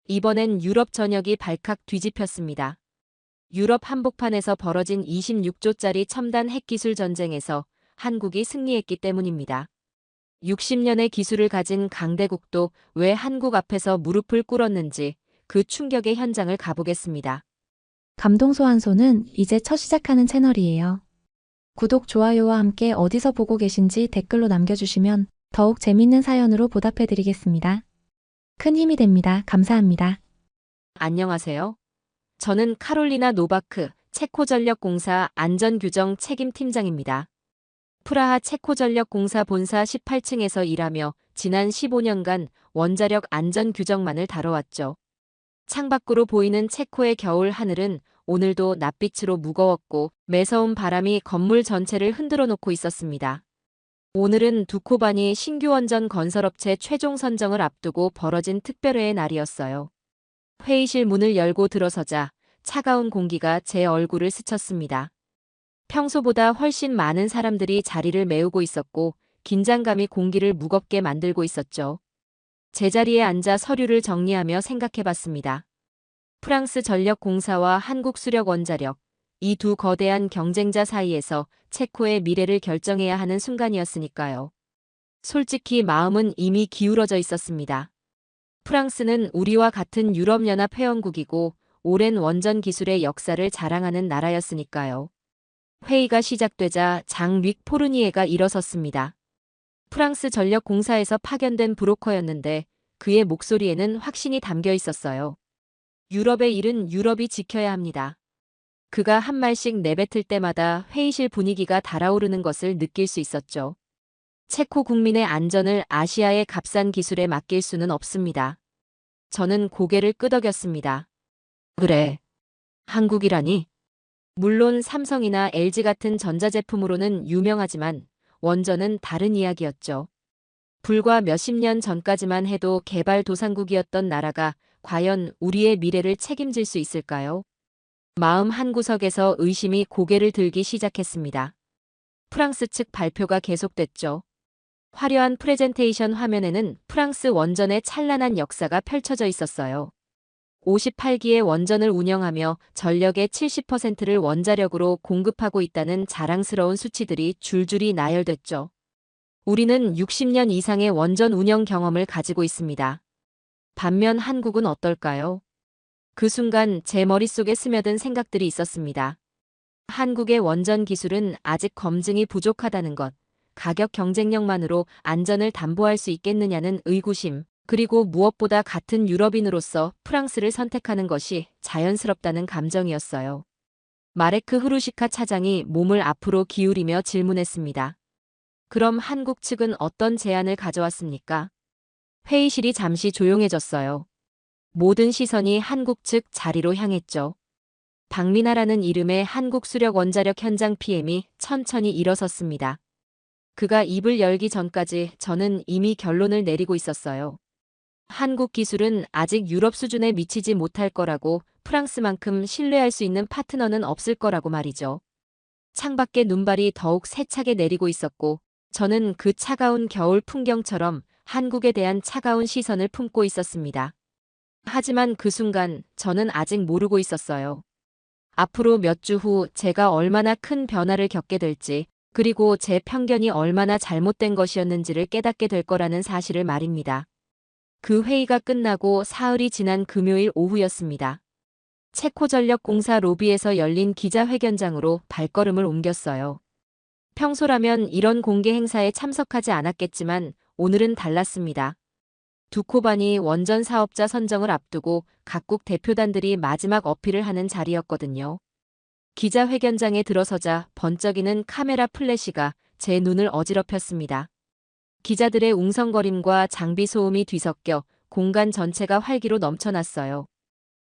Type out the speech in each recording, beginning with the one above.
이번엔 유럽 전역이 발칵 뒤집혔습니다. 유럽 한복판에서 벌어진 26조짜리 첨단 핵기술 전쟁에서 한국이 승리했기 때문입니다. 60년의 기술을 가진 강대국도 왜 한국 앞에서 무릎을 꿇었는지 그 충격의 현장을 가보겠습니다. 감동 소환소는 이제 첫 시작하는 채널이에요. 구독, 좋아요와 함께 어디서 보고 계신지 댓글로 남겨주시면 더욱 재밌는 사연으로 보답해드리겠습니다. 큰 힘이 됩니다. 감사합니다. 안녕하세요. 저는 카롤리나 노바크 체코전력공사 안전규정 책임팀장입니다. 프라하 체코전력공사 본사 18층에서 일하며 지난 15년간 원자력 안전 규정만을 다뤄왔죠. 창밖으로 보이는 체코의 겨울 하늘은 오늘도 낯빛으로 무거웠고 매서운 바람이 건물 전체를 흔들어 놓고 있었습니다. 오늘은 두코바니 신규 원전 건설업체 최종 선정을 앞두고 벌어진 특별회의 날이었어요. 회의실 문을 열고 들어서자 차가운 공기가 제 얼굴을 스쳤습니다. 평소보다 훨씬 많은 사람들이 자리를 메우고 있었고 긴장감이 공기를 무겁게 만들고 있었죠. 제자리에 앉아 서류를 정리하며 생각해봤습니다. 프랑스 전력공사와 한국수력원자력, 이 두 거대한 경쟁자 사이에서 체코의 미래를 결정해야 하는 순간이었으니까요. 솔직히 마음은 이미 기울어져 있었습니다. 프랑스는 우리와 같은 유럽연합 회원국이고 오랜 원전 기술의 역사를 자랑하는 나라였으니까요. 회의가 시작되자 장 윅 포르니에가 일어섰습니다. 프랑스 전력공사에서 파견된 브로커였는데 그의 목소리에는 확신이 담겨 있었어요. 유럽의 일은 유럽이 지켜야 합니다. 그가 한 말씩 내뱉을 때마다 회의실 분위기가 달아오르는 것을 느낄 수 있었죠. 체코 국민의 안전을 아시아의 값싼 기술에 맡길 수는 없습니다. 저는 고개를 끄덕였습니다. 그래. 한국이라니? 물론 삼성이나 LG 같은 전자제품으로는 유명하지만 원전은 다른 이야기였죠. 불과 몇십 년 전까지만 해도 개발도상국이었던 나라가 과연 우리의 미래를 책임질 수 있을까요? 마음 한구석에서 의심이 고개를 들기 시작했습니다. 프랑스 측 발표가 계속됐죠. 화려한 프레젠테이션 화면에는 프랑스 원전의 찬란한 역사가 펼쳐져 있었어요. 58기의 원전을 운영하며 전력의 70%를 원자력으로 공급하고 있다는 자랑스러운 수치들이 줄줄이 나열됐죠. 우리는 60년 이상의 원전 운영 경험을 가지고 있습니다. 반면 한국은 어떨까요? 그 순간 제 머릿속에 스며든 생각들이 있었습니다. 한국의 원전 기술은 아직 검증이 부족하다는 것, 가격 경쟁력만으로 안전을 담보할 수 있겠느냐는 의구심, 그리고 무엇보다 같은 유럽인으로서 프랑스를 선택하는 것이 자연스럽다는 감정이었어요. 마레크 흐루시카 차장이 몸을 앞으로 기울이며 질문했습니다. 그럼 한국 측은 어떤 제안을 가져왔습니까? 회의실이 잠시 조용해졌어요. 모든 시선이 한국 측 자리로 향했죠. 박민하라는 이름의 한국수력원자력 현장 PM이 천천히 일어섰습니다. 그가 입을 열기 전까지 저는 이미 결론을 내리고 있었어요. 한국 기술은 아직 유럽 수준에 미치지 못할 거라고, 프랑스만큼 신뢰할 수 있는 파트너는 없을 거라고 말이죠. 창밖에 눈발이 더욱 세차게 내리고 있었고 저는 그 차가운 겨울 풍경처럼 한국에 대한 차가운 시선을 품고 있었습니다. 하지만 그 순간 저는 아직 모르고 있었어요. 앞으로 몇 주 후 제가 얼마나 큰 변화를 겪게 될지, 그리고 제 편견이 얼마나 잘못된 것이었는지를 깨닫게 될 거라는 사실을 말입니다. 그 회의가 끝나고 사흘이 지난 금요일 오후였습니다. 체코전력공사 로비에서 열린 기자회견장으로 발걸음을 옮겼어요. 평소라면 이런 공개 행사에 참석하지 않았겠지만 오늘은 달랐습니다. 두코바니 원전 사업자 선정을 앞두고 각국 대표단들이 마지막 어필을 하는 자리였거든요. 기자회견장에 들어서자 번쩍이는 카메라 플래시가 제 눈을 어지럽혔습니다. 기자들의 웅성거림과 장비 소음이 뒤섞여 공간 전체가 활기로 넘쳐났어요.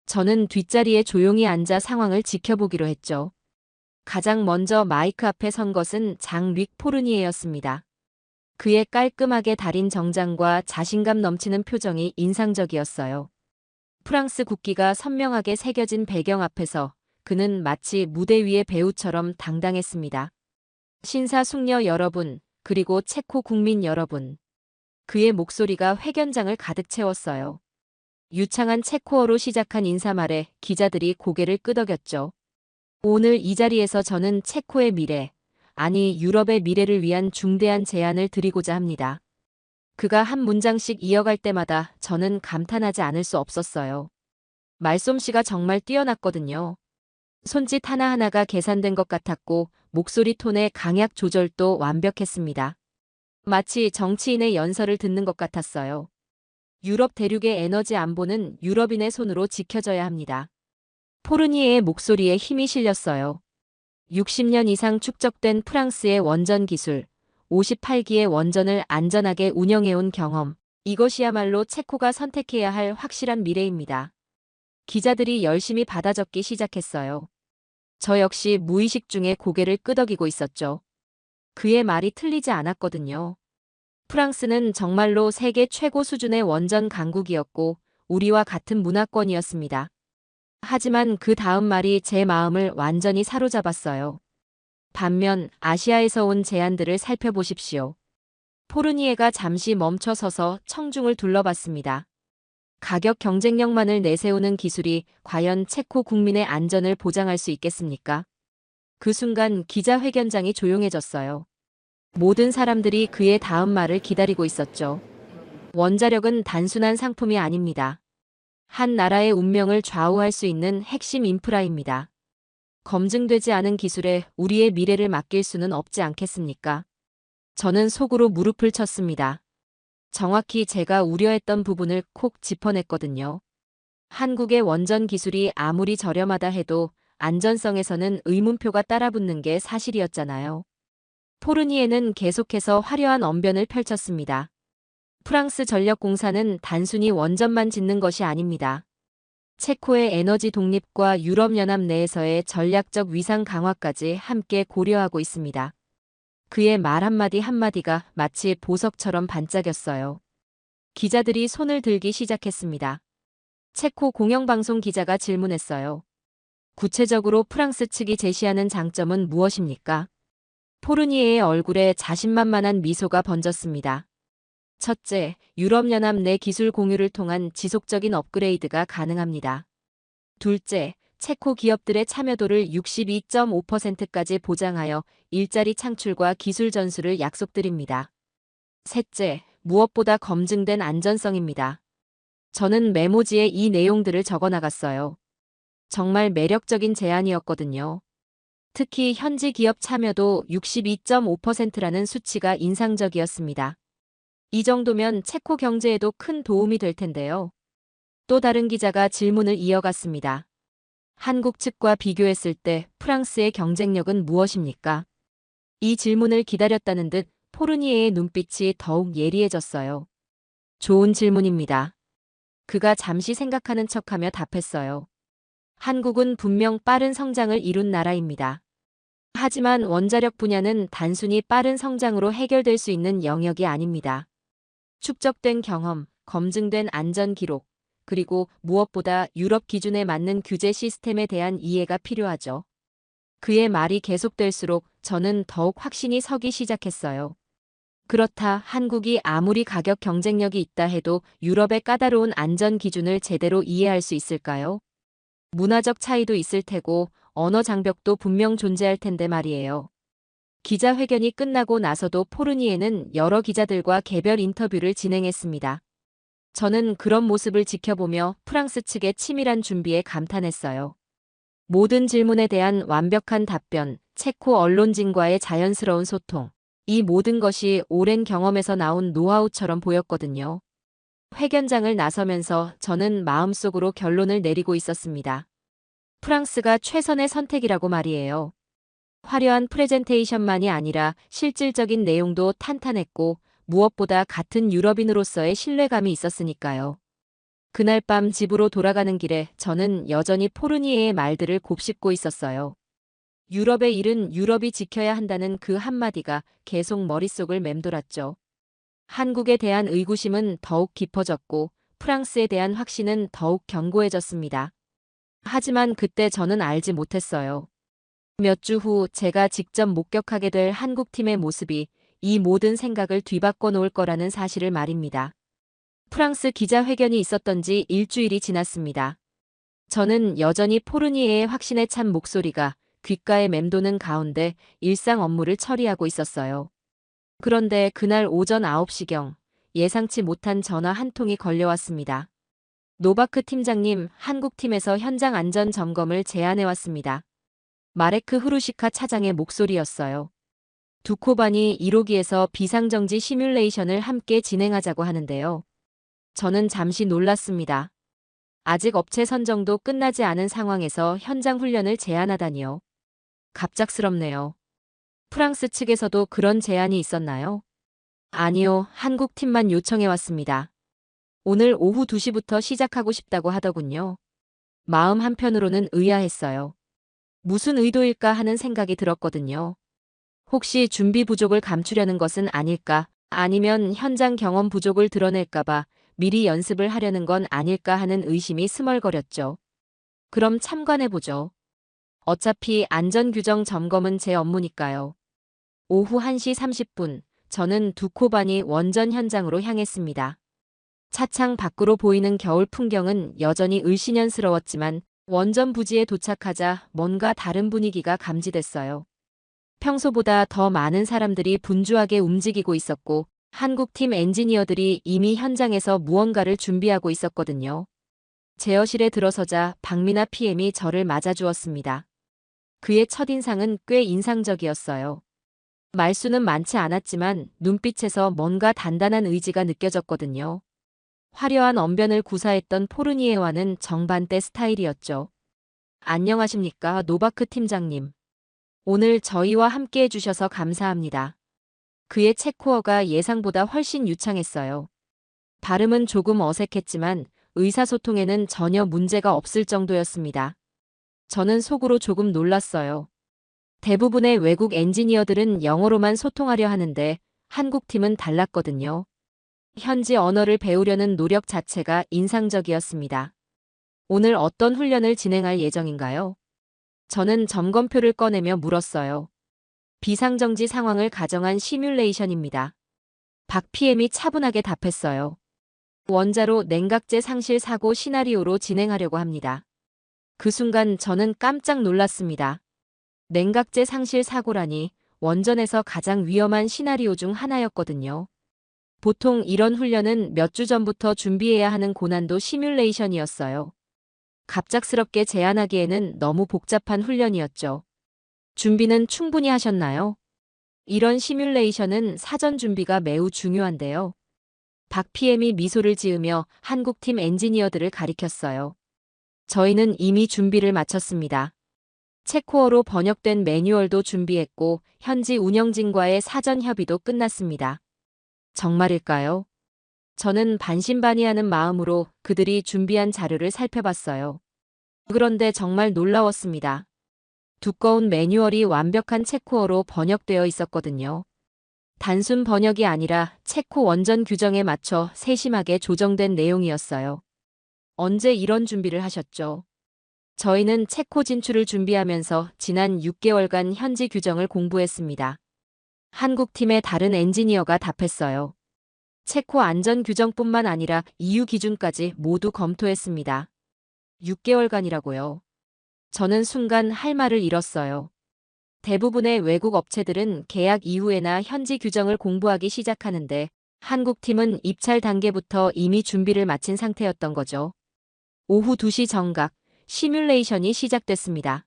저는 뒷자리에 조용히 앉아 상황을 지켜보기로 했죠. 가장 먼저 마이크 앞에 선 것은 장 윅 포르니에였습니다. 그의 깔끔하게 다린 정장과 자신감 넘치는 표정이 인상적이었어요. 프랑스 국기가 선명하게 새겨진 배경 앞에서 그는 마치 무대 위의 배우처럼 당당했습니다. 신사숙녀 여러분, 그리고 체코 국민 여러분. 그의 목소리가 회견장을 가득 채웠어요. 유창한 체코어로 시작한 인사말에 기자들이 고개를 끄덕였죠. 오늘 이 자리에서 저는 체코의 미래, 아니 유럽의 미래를 위한 중대한 제안을 드리고자 합니다. 그가 한 문장씩 이어갈 때마다 저는 감탄하지 않을 수 없었어요. 말솜씨가 정말 뛰어났거든요. 손짓 하나하나가 계산된 것 같았고 목소리 톤의 강약 조절도 완벽했습니다. 마치 정치인의 연설을 듣는 것 같았어요. 유럽 대륙의 에너지 안보는 유럽인의 손으로 지켜져야 합니다. 포르니에의 목소리에 힘이 실렸어요. 60년 이상 축적된 프랑스의 원전 기술, 58기의 원전을 안전하게 운영해온 경험, 이것이야말로 체코가 선택해야 할 확실한 미래입니다. 기자들이 열심히 받아 적기 시작했어요. 저 역시 무의식 중에 고개를 끄덕이고 있었죠. 그의 말이 틀리지 않았거든요. 프랑스는 정말로 세계 최고 수준의 원전 강국이었고 우리와 같은 문화권이었습니다. 하지만 그 다음 말이 제 마음을 완전히 사로잡았어요. 반면 아시아에서 온 제안들을 살펴보십시오. 포르니에가 잠시 멈춰 서서 청중을 둘러봤습니다. 가격 경쟁력만을 내세우는 기술이 과연 체코 국민의 안전을 보장할 수 있겠습니까? 그 순간 기자회견장이 조용해졌어요. 모든 사람들이 그의 다음 말을 기다리고 있었죠. 원자력은 단순한 상품이 아닙니다. 한 나라의 운명을 좌우할 수 있는 핵심 인프라입니다. 검증되지 않은 기술에 우리의 미래를 맡길 수는 없지 않겠습니까? 저는 속으로 무릎을 쳤습니다. 정확히 제가 우려했던 부분을 콕 짚어냈거든요. 한국의 원전 기술이 아무리 저렴하다 해도 안전성에서는 의문표가 따라붙는 게 사실이었잖아요. 포르니에는 계속해서 화려한 언변을 펼쳤습니다. 프랑스 전력공사는 단순히 원전만 짓는 것이 아닙니다. 체코의 에너지 독립과 유럽연합 내에서의 전략적 위상 강화까지 함께 고려하고 있습니다. 그의 말 한마디 한마디가 마치 보석처럼 반짝였어요. 기자들이 손을 들기 시작했습니다. 체코 공영방송 기자가 질문했어요. 구체적으로 프랑스 측이 제시하는 장점은 무엇입니까? 포르니에의 얼굴에 자신만만한 미소가 번졌습니다. 첫째, 유럽연합 내 기술 공유를 통한 지속적인 업그레이드가 가능합니다. 둘째, 체코 기업들의 참여도를 62.5%까지 보장하여 일자리 창출과 기술 전수를 약속드립니다. 셋째, 무엇보다 검증된 안전성입니다. 저는 메모지에 이 내용들을 적어 나갔어요. 정말 매력적인 제안이었거든요. 특히 현지 기업 참여도 62.5%라는 수치가 인상적이었습니다. 이 정도면 체코 경제에도 큰 도움이 될 텐데요. 또 다른 기자가 질문을 이어갔습니다. 한국 측과 비교했을 때 프랑스의 경쟁력은 무엇입니까? 이 질문을 기다렸다는 듯 포르니에의 눈빛이 더욱 예리해졌어요. 좋은 질문입니다. 그가 잠시 생각하는 척하며 답했어요. 한국은 분명 빠른 성장을 이룬 나라입니다. 하지만 원자력 분야는 단순히 빠른 성장으로 해결될 수 있는 영역이 아닙니다. 축적된 경험, 검증된 안전 기록, 그리고 무엇보다 유럽 기준에 맞는 규제 시스템에 대한 이해가 필요하죠. 그의 말이 계속될수록 저는 더욱 확신이 서기 시작했어요. 그렇다, 한국이 아무리 가격 경쟁력이 있다 해도 유럽의 까다로운 안전 기준을 제대로 이해할 수 있을까요? 문화적 차이도 있을 테고 언어 장벽도 분명 존재할 텐데 말이에요. 기자회견이 끝나고 나서도 포르니에는 여러 기자들과 개별 인터뷰를 진행했습니다. 저는 그런 모습을 지켜보며 프랑스 측의 치밀한 준비에 감탄했어요. 모든 질문에 대한 완벽한 답변, 체코 언론진과의 자연스러운 소통, 이 모든 것이 오랜 경험에서 나온 노하우처럼 보였거든요. 회견장을 나서면서 저는 마음속으로 결론을 내리고 있었습니다. 프랑스가 최선의 선택이라고 말이에요. 화려한 프레젠테이션만이 아니라 실질적인 내용도 탄탄했고 무엇보다 같은 유럽인으로서의 신뢰감이 있었으니까요. 그날 밤 집으로 돌아가는 길에 저는 여전히 포르니에의 말들을 곱씹고 있었어요. 유럽의 일은 유럽이 지켜야 한다는 그 한마디가 계속 머릿속을 맴돌았죠. 한국에 대한 의구심은 더욱 깊어졌고 프랑스에 대한 확신은 더욱 견고해졌습니다. 하지만 그때 저는 알지 못했어요. 몇 주 후 제가 직접 목격하게 될 한국팀의 모습이 이 모든 생각을 뒤바꿔 놓을 거라는 사실을 말입니다. 프랑스 기자회견이 있었던 지 일주일이 지났습니다. 저는 여전히 포르니에의 확신에 찬 목소리가 귓가에 맴도는 가운데 일상 업무를 처리하고 있었어요. 그런데 그날 오전 9시경 예상치 못한 전화 한 통이 걸려왔습니다. 노바크 팀장님, 한국팀에서 현장 안전 점검을 제안해왔습니다. 마레크 후루시카 차장의 목소리였어요. 두코반이 1호기에서 비상정지 시뮬레이션을 함께 진행하자고 하는데요. 저는 잠시 놀랐습니다. 아직 업체 선정도 끝나지 않은 상황에서 현장 훈련을 제안하다니요. 갑작스럽네요. 프랑스 측에서도 그런 제안이 있었나요? 아니요, 한국 팀만 요청해왔습니다. 오늘 오후 2시부터 시작하고 싶다고 하더군요. 마음 한편으로는 의아했어요. 무슨 의도일까 하는 생각이 들었거든요. 혹시 준비 부족을 감추려는 것은 아닐까, 아니면 현장 경험 부족을 드러낼까봐 미리 연습을 하려는 건 아닐까 하는 의심이 스멀거렸죠. 그럼 참관해보죠. 어차피 안전규정 점검은 제 업무니까요. 오후 1시 30분, 저는 두코바니 원전 현장으로 향했습니다. 차창 밖으로 보이는 겨울 풍경은 여전히 을씨년스러웠지만 원전 부지에 도착하자 뭔가 다른 분위기가 감지됐어요. 평소보다 더 많은 사람들이 분주하게 움직이고 있었고 한국팀 엔지니어들이 이미 현장에서 무언가를 준비하고 있었거든요. 제어실에 들어서자 박미나 PM이 저를 맞아주었습니다. 그의 첫인상은 꽤 인상적이었어요. 말수는 많지 않았지만 눈빛에서 뭔가 단단한 의지가 느껴졌거든요. 화려한 언변을 구사했던 포르니에와는 정반대 스타일이었죠. 안녕하십니까, 노바크 팀장님. 오늘 저희와 함께 해주셔서 감사합니다. 그의 체코어가 예상보다 훨씬 유창했어요. 발음은 조금 어색했지만 의사소통에는 전혀 문제가 없을 정도였습니다. 저는 속으로 조금 놀랐어요. 대부분의 외국 엔지니어들은 영어로만 소통하려 하는데 한국팀은 달랐거든요. 현지 언어를 배우려는 노력 자체가 인상적이었습니다. 오늘 어떤 훈련을 진행할 예정인가요? 저는 점검표를 꺼내며 물었어요. 비상정지 상황을 가정한 시뮬레이션입니다. 박 PM이 차분하게 답했어요. 원자로 냉각제 상실 사고 시나리오로 진행하려고 합니다. 그 순간 저는 깜짝 놀랐습니다. 냉각제 상실 사고라니 원전에서 가장 위험한 시나리오 중 하나였거든요. 보통 이런 훈련은 몇 주 전부터 준비해야 하는 고난도 시뮬레이션이었어요. 갑작스럽게 제안하기에는 너무 복잡한 훈련이었죠. 준비는 충분히 하셨나요? 이런 시뮬레이션은 사전 준비가 매우 중요한데요. 박 PM이 미소를 지으며 한국팀 엔지니어들을 가리켰어요. 저희는 이미 준비를 마쳤습니다. 체코어로 번역된 매뉴얼도 준비했고 현지 운영진과의 사전 협의도 끝났습니다. 정말일까요? 저는 반신반의하는 마음으로 그들이 준비한 자료를 살펴봤어요. 그런데 정말 놀라웠습니다. 두꺼운 매뉴얼이 완벽한 체코어로 번역되어 있었거든요. 단순 번역이 아니라 체코 원전 규정에 맞춰 세심하게 조정된 내용이었어요. 언제 이런 준비를 하셨죠? 저희는 체코 진출을 준비하면서 지난 6개월간 현지 규정을 공부했습니다. 한국팀의 다른 엔지니어가 답했어요. 체코 안전 규정뿐만 아니라 EU 기준까지 모두 검토했습니다. 6개월간이라고요. 저는 순간 할 말을 잃었어요. 대부분의 외국 업체들은 계약 이후에나 현지 규정을 공부하기 시작하는데 한국팀은 입찰 단계부터 이미 준비를 마친 상태였던 거죠. 오후 2시 정각, 시뮬레이션이 시작됐습니다.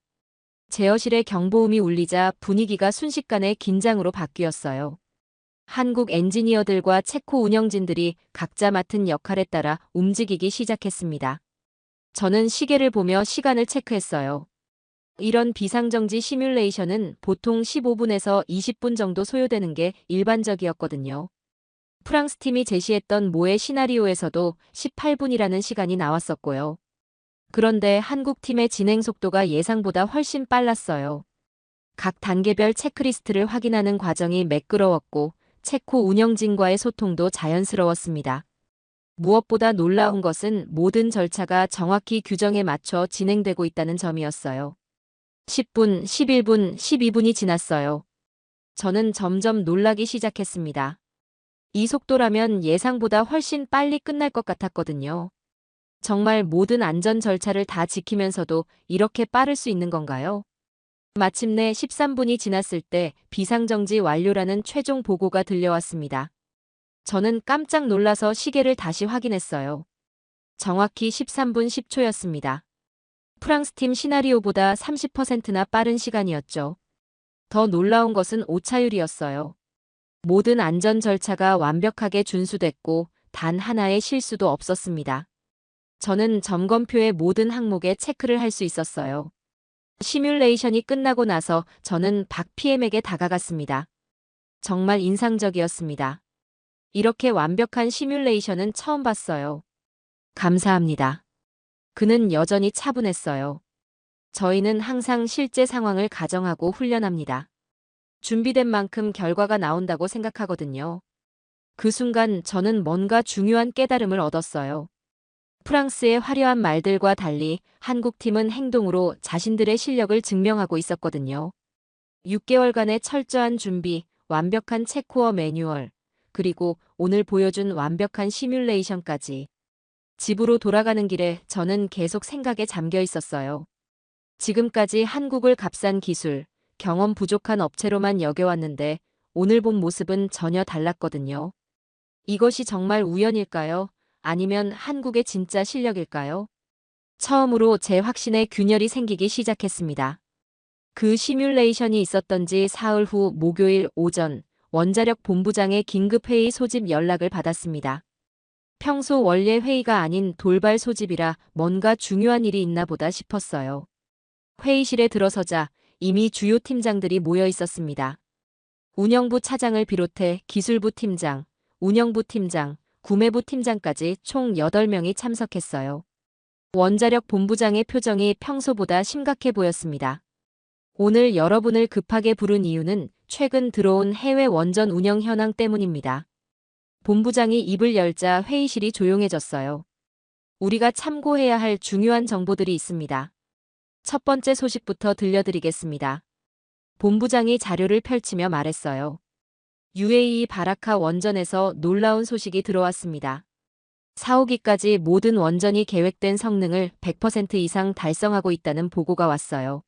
제어실의 경보음이 울리자 분위기가 순식간에 긴장으로 바뀌었어요. 한국 엔지니어들과 체코 운영진들이 각자 맡은 역할에 따라 움직이기 시작했습니다. 저는 시계를 보며 시간을 체크했어요. 이런 비상정지 시뮬레이션은 보통 15분에서 20분 정도 소요되는 게 일반적이었거든요. 프랑스 팀이 제시했던 모의 시나리오에서도 18분이라는 시간이 나왔었고요. 그런데 한국 팀의 진행 속도가 예상보다 훨씬 빨랐어요. 각 단계별 체크리스트를 확인하는 과정이 매끄러웠고 체코 운영진과의 소통도 자연스러웠습니다. 무엇보다 놀라운 것은 모든 절차가 정확히 규정에 맞춰 진행되고 있다는 점이었어요. 10분, 11분, 12분이 지났어요. 저는 점점 놀라기 시작했습니다. 이 속도라면 예상보다 훨씬 빨리 끝날 것 같았거든요. 정말 모든 안전 절차를 다 지키면서도 이렇게 빠를 수 있는 건가요? 마침내 13분이 지났을 때 비상정지 완료라는 최종 보고가 들려왔습니다. 저는 깜짝 놀라서 시계를 다시 확인했어요. 정확히 13분 10초였습니다. 프랑스 팀 시나리오보다 30%나 빠른 시간이었죠. 더 놀라운 것은 오차율이었어요. 모든 안전 절차가 완벽하게 준수됐고 단 하나의 실수도 없었습니다. 저는 점검표의 모든 항목에 체크를 할 수 있었어요. 시뮬레이션이 끝나고 나서 저는 박 PM에게 다가갔습니다. 정말 인상적이었습니다. 이렇게 완벽한 시뮬레이션은 처음 봤어요. 감사합니다. 그는 여전히 차분했어요. 저희는 항상 실제 상황을 가정하고 훈련합니다. 준비된 만큼 결과가 나온다고 생각하거든요. 그 순간 저는 뭔가 중요한 깨달음을 얻었어요. 프랑스의 화려한 말들과 달리 한국팀은 행동으로 자신들의 실력을 증명하고 있었거든요. 6개월간의 철저한 준비, 완벽한 체코어 매뉴얼, 그리고 오늘 보여준 완벽한 시뮬레이션까지. 집으로 돌아가는 길에 저는 계속 생각에 잠겨 있었어요. 지금까지 한국을 값싼 기술, 경험 부족한 업체로만 여겨왔는데 오늘 본 모습은 전혀 달랐거든요. 이것이 정말 우연일까요? 아니면 한국의 진짜 실력일까요? 처음으로 제 확신에 균열이 생기기 시작했습니다. 그 시뮬레이션이 있었던 지 사흘 후 목요일 오전 원자력 본부장의 긴급회의 소집 연락을 받았습니다. 평소 원래 회의가 아닌 돌발 소집이라 뭔가 중요한 일이 있나 보다 싶었어요. 회의실에 들어서자 이미 주요 팀장들이 모여 있었습니다. 운영부 차장을 비롯해 기술부 팀장, 운영부 팀장, 구매부 팀장까지 총 8명이 참석했어요. 원자력 본부장의 표정이 평소보다 심각해 보였습니다. 오늘 여러분을 급하게 부른 이유는 최근 들어온 해외 원전 운영 현황 때문입니다. 본부장이 입을 열자 회의실이 조용해졌어요. 우리가 참고해야 할 중요한 정보들이 있습니다. 첫 번째 소식부터 들려드리겠습니다. 본부장이 자료를 펼치며 말했어요. UAE 바라카 원전에서 놀라운 소식이 들어왔습니다. 4호기까지 모든 원전이 계획된 성능을 100% 이상 달성하고 있다는 보고가 왔어요.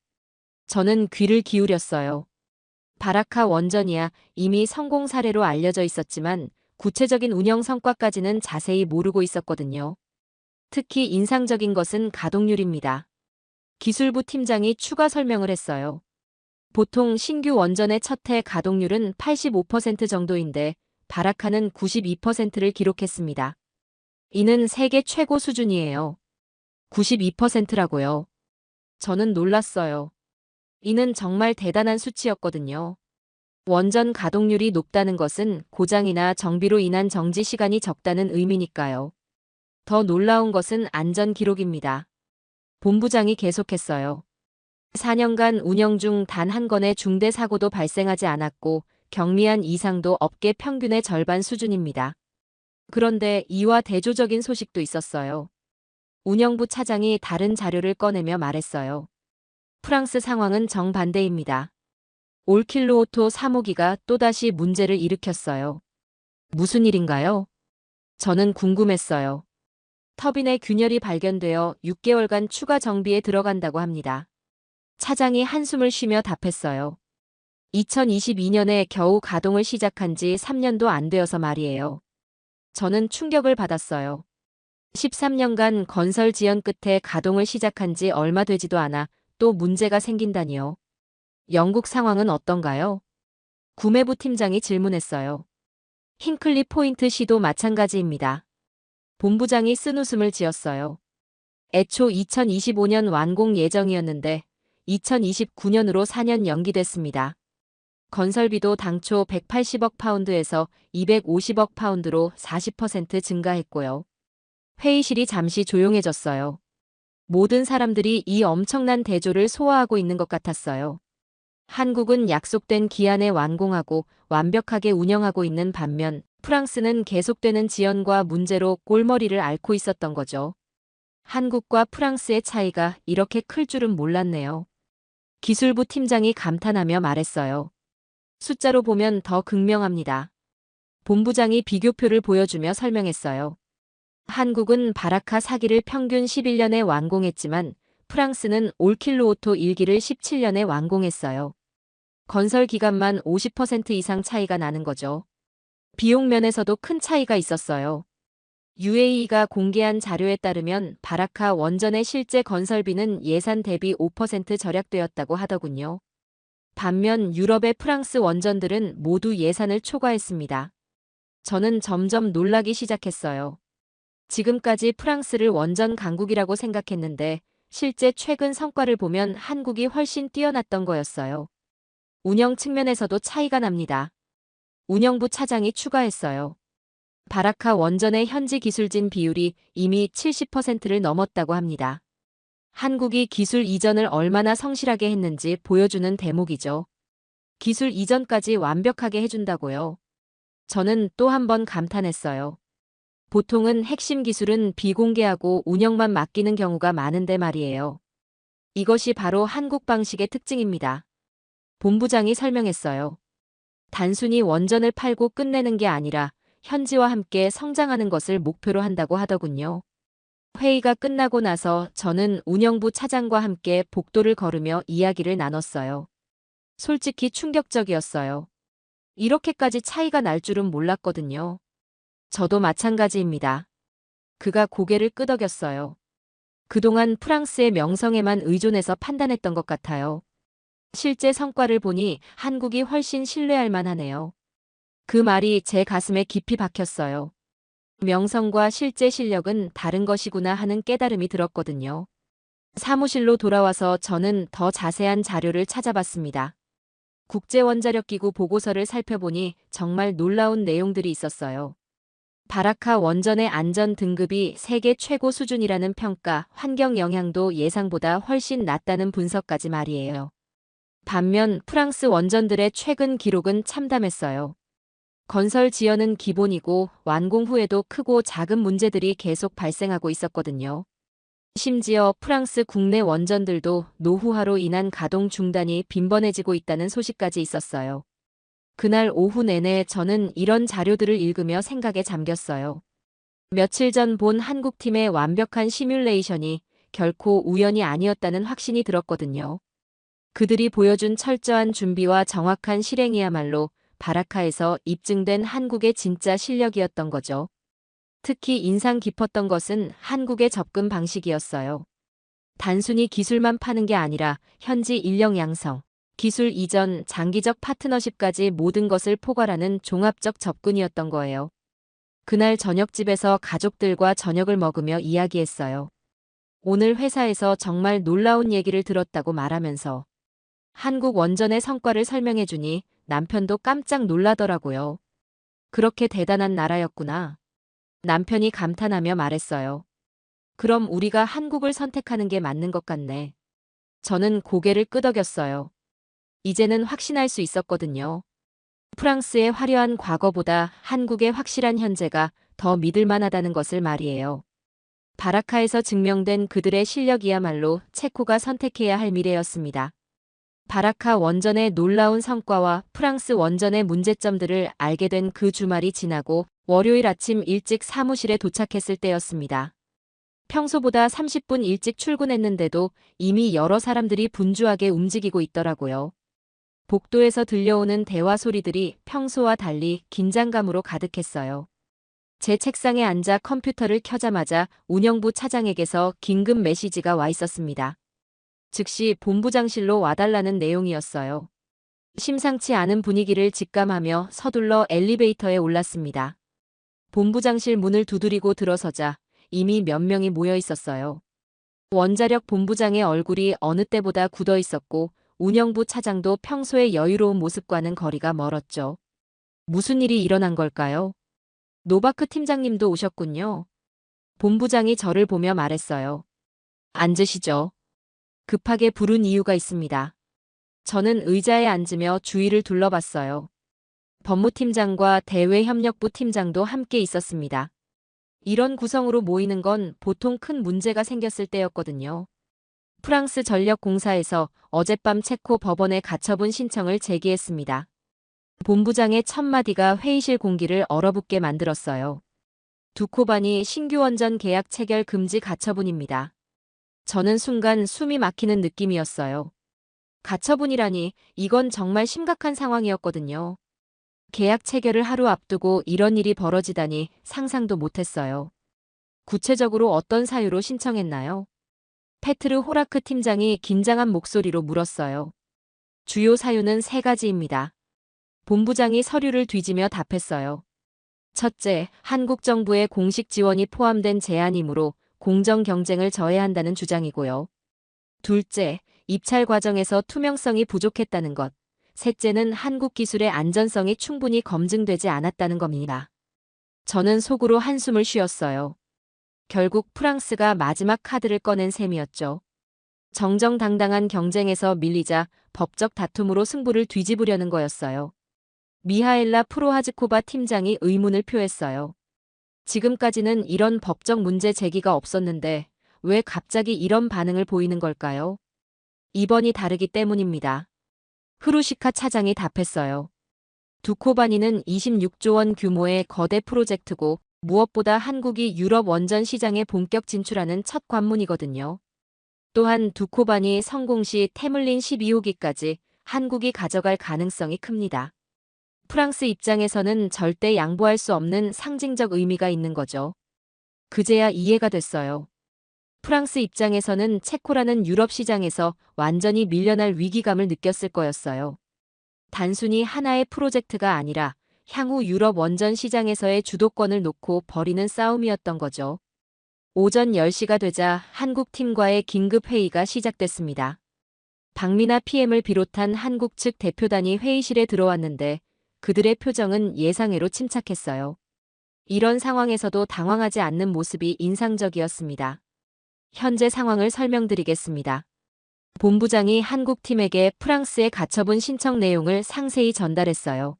저는 귀를 기울였어요. 바라카 원전이야 이미 성공 사례로 알려져 있었지만 구체적인 운영 성과까지는 자세히 모르고 있었거든요. 특히 인상적인 것은 가동률입니다. 기술부 팀장이 추가 설명을 했어요. 보통 신규 원전의 첫 해 가동률은 85% 정도인데 바라카는 92%를 기록했습니다. 이는 세계 최고 수준이에요. 92%라고요. 저는 놀랐어요. 이는 정말 대단한 수치였거든요. 원전 가동률이 높다는 것은 고장이나 정비로 인한 정지 시간이 적다는 의미니까요. 더 놀라운 것은 안전 기록입니다. 본부장이 계속했어요. 4년간 운영 중 단 한 건의 중대 사고도 발생하지 않았고 경미한 이상도 업계 평균의 절반 수준입니다. 그런데 이와 대조적인 소식도 있었어요. 운영부 차장이 다른 자료를 꺼내며 말했어요. 프랑스 상황은 정반대입니다. 올킬로오토 3호기가 또다시 문제를 일으켰어요. 무슨 일인가요? 저는 궁금했어요. 터빈의 균열이 발견되어 6개월간 추가 정비에 들어간다고 합니다. 차장이 한숨을 쉬며 답했어요. 2022년에 겨우 가동을 시작한 지 3년도 안 되어서 말이에요. 저는 충격을 받았어요. 13년간 건설 지연 끝에 가동을 시작한 지 얼마 되지도 않아 또 문제가 생긴다니요. 영국 상황은 어떤가요? 구매부 팀장이 질문했어요. 힌클리 포인트 시도 마찬가지입니다. 본부장이 쓴웃음을 지었어요. 애초 2025년 완공 예정이었는데 2029년으로 4년 연기됐습니다. 건설비도 당초 180억 파운드에서 250억 파운드로 40% 증가했고요. 회의실이 잠시 조용해졌어요. 모든 사람들이 이 엄청난 대조를 소화하고 있는 것 같았어요. 한국은 약속된 기한에 완공하고 완벽하게 운영하고 있는 반면 프랑스는 계속되는 지연과 문제로 꼴머리를 앓고 있었던 거죠. 한국과 프랑스의 차이가 이렇게 클 줄은 몰랐네요. 기술부 팀장이 감탄하며 말했어요. 숫자로 보면 더 극명합니다. 본부장이 비교표를 보여주며 설명했어요. 한국은 바라카 4기를 평균 11년에 완공했지만 프랑스는 올킬로오토 1기를 17년에 완공했어요. 건설 기간만 50% 이상 차이가 나는 거죠. 비용 면에서도 큰 차이가 있었어요. UAE가 공개한 자료에 따르면 바라카 원전의 실제 건설비는 예산 대비 5% 절약되었다고 하더군요. 반면 유럽의 프랑스 원전들은 모두 예산을 초과했습니다. 저는 점점 놀라기 시작했어요. 지금까지 프랑스를 원전 강국이라고 생각했는데 실제 최근 성과를 보면 한국이 훨씬 뛰어났던 거였어요. 운영 측면에서도 차이가 납니다. 운영부 차장이 추가했어요. 바라카 원전의 현지 기술진 비율이 이미 70%를 넘었다고 합니다. 한국이 기술 이전을 얼마나 성실하게 했는지 보여주는 대목이죠. 기술 이전까지 완벽하게 해준다고요. 저는 또 한 번 감탄했어요. 보통은 핵심 기술은 비공개하고 운영만 맡기는 경우가 많은데 말이에요. 이것이 바로 한국 방식의 특징입니다. 본부장이 설명했어요. 단순히 원전을 팔고 끝내는 게 아니라 현지와 함께 성장하는 것을 목표로 한다고 하더군요. 회의가 끝나고 나서 저는 운영부 차장과 함께 복도를 걸으며 이야기를 나눴어요. 솔직히 충격적이었어요. 이렇게까지 차이가 날 줄은 몰랐거든요. 저도 마찬가지입니다. 그가 고개를 끄덕였어요. 그동안 프랑스의 명성에만 의존해서 판단했던 것 같아요. 실제 성과를 보니 한국이 훨씬 신뢰할 만하네요. 그 말이 제 가슴에 깊이 박혔어요. 명성과 실제 실력은 다른 것이구나 하는 깨달음이 들었거든요. 사무실로 돌아와서 저는 더 자세한 자료를 찾아봤습니다. 국제원자력기구 보고서를 살펴보니 정말 놀라운 내용들이 있었어요. 바라카 원전의 안전 등급이 세계 최고 수준이라는 평가, 환경 영향도 예상보다 훨씬 낮다는 분석까지 말이에요. 반면 프랑스 원전들의 최근 기록은 참담했어요. 건설 지연은 기본이고 완공 후에도 크고 작은 문제들이 계속 발생하고 있었거든요. 심지어 프랑스 국내 원전들도 노후화로 인한 가동 중단이 빈번해지고 있다는 소식까지 있었어요. 그날 오후 내내 저는 이런 자료들을 읽으며 생각에 잠겼어요. 며칠 전 본 한국팀의 완벽한 시뮬레이션이 결코 우연이 아니었다는 확신이 들었거든요. 그들이 보여준 철저한 준비와 정확한 실행이야말로 바라카에서 입증된 한국의 진짜 실력이었던 거죠. 특히 인상 깊었던 것은 한국의 접근 방식이었어요. 단순히 기술만 파는 게 아니라 현지 인력 양성, 기술 이전, 장기적 파트너십까지 모든 것을 포괄하는 종합적 접근이었던 거예요. 그날 저녁집에서 가족들과 저녁을 먹으며 이야기했어요. 오늘 회사에서 정말 놀라운 얘기를 들었다고 말하면서 한국 원전의 성과를 설명해주니 남편도 깜짝 놀라더라고요. 그렇게 대단한 나라였구나. 남편이 감탄하며 말했어요. 그럼 우리가 한국을 선택하는 게 맞는 것 같네. 저는 고개를 끄덕였어요. 이제는 확신할 수 있었거든요. 프랑스의 화려한 과거보다 한국의 확실한 현재가 더 믿을 만하다는 것을 말이에요. 바라카에서 증명된 그들의 실력이야말로 체코가 선택해야 할 미래였습니다. 바라카 원전의 놀라운 성과와 프랑스 원전의 문제점들을 알게 된 그 주말이 지나고 월요일 아침 일찍 사무실에 도착했을 때였습니다. 평소보다 30분 일찍 출근했는데도 이미 여러 사람들이 분주하게 움직이고 있더라고요. 복도에서 들려오는 대화 소리들이 평소와 달리 긴장감으로 가득했어요. 제 책상에 앉아 컴퓨터를 켜자마자 운영부 차장에게서 긴급 메시지가 와 있었습니다. 즉시 본부장실로 와달라는 내용이었어요. 심상치 않은 분위기를 직감하며 서둘러 엘리베이터에 올랐습니다. 본부장실 문을 두드리고 들어서자 이미 몇 명이 모여 있었어요. 원자력 본부장의 얼굴이 어느 때보다 굳어 있었고 운영부 차장도 평소의 여유로운 모습과는 거리가 멀었죠. 무슨 일이 일어난 걸까요? 노바크 팀장님도 오셨군요. 본부장이 저를 보며 말했어요. 앉으시죠. 급하게 부른 이유가 있습니다. 저는 의자에 앉으며 주위를 둘러봤어요. 법무팀장과 대외협력부 팀장도 함께 있었습니다. 이런 구성으로 모이는 건 보통 큰 문제가 생겼을 때였거든요. 프랑스 전력공사에서 어젯밤 체코 법원에 가처분 신청을 제기했습니다. 본부장의 첫마디가 회의실 공기를 얼어붙게 만들었어요. 두코반이 신규 원전 계약 체결 금지 가처분입니다. 저는 순간 숨이 막히는 느낌이었어요. 가처분이라니 이건 정말 심각한 상황이었거든요. 계약 체결을 하루 앞두고 이런 일이 벌어지다니 상상도 못했어요. 구체적으로 어떤 사유로 신청했나요? 페트르 호라크 팀장이 긴장한 목소리로 물었어요. 주요 사유는 세 가지입니다. 본부장이 서류를 뒤지며 답했어요. 첫째, 한국 정부의 공식 지원이 포함된 제안이므로 공정 경쟁을 저해한다는 주장이고요. 둘째, 입찰 과정에서 투명성이 부족했다는 것. 셋째는 한국 기술의 안전성이 충분히 검증되지 않았다는 겁니다. 저는 속으로 한숨을 쉬었어요. 결국 프랑스가 마지막 카드를 꺼낸 셈이었죠. 정정당당한 경쟁에서 밀리자 법적 다툼으로 승부를 뒤집으려는 거였어요. 미하엘라 프로하즈코바 팀장이 의문을 표했어요. 지금까지는 이런 법적 문제 제기가 없었는데 왜 갑자기 이런 반응을 보이는 걸까요? 이번이 다르기 때문입니다. 흐루시카 차장이 답했어요. 두코바니는 26조 원 규모의 거대 프로젝트고 무엇보다 한국이 유럽 원전 시장에 본격 진출하는 첫 관문이거든요. 또한 두코바니 성공 시 테물린 12호기까지 한국이 가져갈 가능성이 큽니다. 프랑스 입장에서는 절대 양보할 수 없는 상징적 의미가 있는 거죠. 그제야 이해가 됐어요. 프랑스 입장에서는 체코라는 유럽 시장에서 완전히 밀려날 위기감을 느꼈을 거였어요. 단순히 하나의 프로젝트가 아니라 향후 유럽 원전 시장에서의 주도권을 놓고 벌이는 싸움이었던 거죠. 오전 10시가 되자 한국 팀과의 긴급 회의가 시작됐습니다. 박미나 PM을 비롯한 한국 측 대표단이 회의실에 들어왔는데 그들의 표정은 예상외로 침착했어요. 이런 상황에서도 당황하지 않는 모습이 인상적이었습니다. 현재 상황을 설명드리겠습니다. 본부장이 한국팀에게 프랑스의 가처분 신청 내용을 상세히 전달했어요.